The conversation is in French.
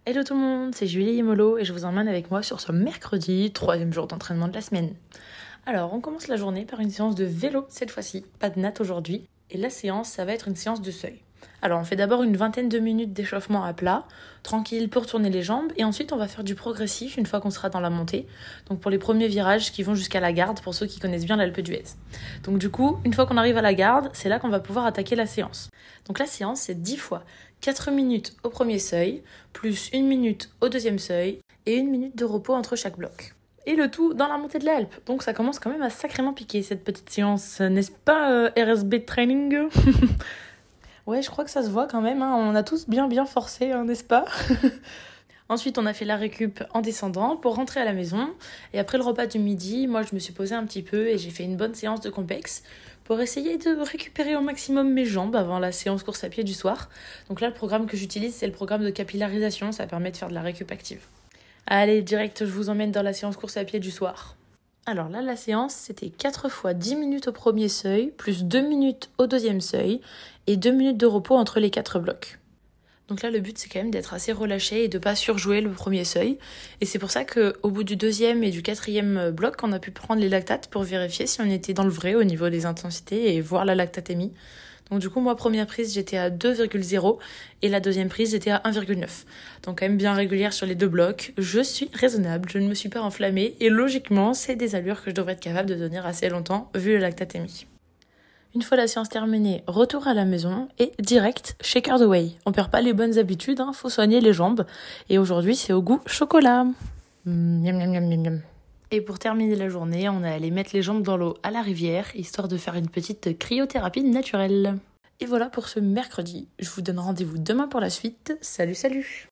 Hello tout le monde, c'est Julie Imolo et je vous emmène avec moi sur ce mercredi, troisième jour d'entraînement de la semaine. Alors, on commence la journée par une séance de vélo cette fois-ci, pas de natte aujourd'hui. Et la séance, ça va être une séance de seuil. Alors, on fait d'abord une vingtaine de minutes d'échauffement à plat, tranquille pour tourner les jambes, et ensuite on va faire du progressif une fois qu'on sera dans la montée. Donc pour les premiers virages qui vont jusqu'à la garde, pour ceux qui connaissent bien l'Alpe d'Huez. Donc du coup, une fois qu'on arrive à la garde, c'est là qu'on va pouvoir attaquer la séance. Donc la séance, c'est 10 fois 4 minutes au premier seuil, plus 1 minute au deuxième seuil, et 1 minute de repos entre chaque bloc. Et le tout dans la montée de l'Alpe. Donc ça commence quand même à sacrément piquer cette petite séance, n'est-ce pas RSB Training? Ouais, je crois que ça se voit quand même, hein. On a tous bien forcé, hein, n'est-ce pas? Ensuite, on a fait la récup en descendant pour rentrer à la maison. Et après le repas du midi, moi je me suis posée un petit peu et j'ai fait une bonne séance de complexe pour essayer de récupérer au maximum mes jambes avant la séance course à pied du soir. Donc là, le programme que j'utilise, c'est le programme de capillarisation, ça permet de faire de la récup active. Allez, direct, je vous emmène dans la séance course à pied du soir. Alors là, la séance, c'était 4 fois 10 minutes au premier seuil, plus 2 minutes au deuxième seuil, et 2 minutes de repos entre les 4 blocs. Donc là, le but, c'est quand même d'être assez relâché et de pas surjouer le premier seuil. Et c'est pour ça qu'au bout du deuxième et du quatrième bloc, on a pu prendre les lactates pour vérifier si on était dans le vrai au niveau des intensités et voir la lactatémie. Donc du coup, moi, première prise, j'étais à 2,0 et la deuxième prise, j'étais à 1,9. Donc quand même bien régulière sur les deux blocs. Je suis raisonnable, je ne me suis pas enflammée et logiquement, c'est des allures que je devrais être capable de tenir assez longtemps vu la lactatémie. Une fois la séance terminée, retour à la maison et direct shaker the way. On perd pas les bonnes habitudes, faut soigner les jambes. Et aujourd'hui, c'est au goût chocolat. Miam, miam, miam, miam, miam. Et pour terminer la journée, on est allé mettre les jambes dans l'eau à la rivière, histoire de faire une petite cryothérapie naturelle. Et voilà pour ce mercredi. Je vous donne rendez-vous demain pour la suite. Salut, salut!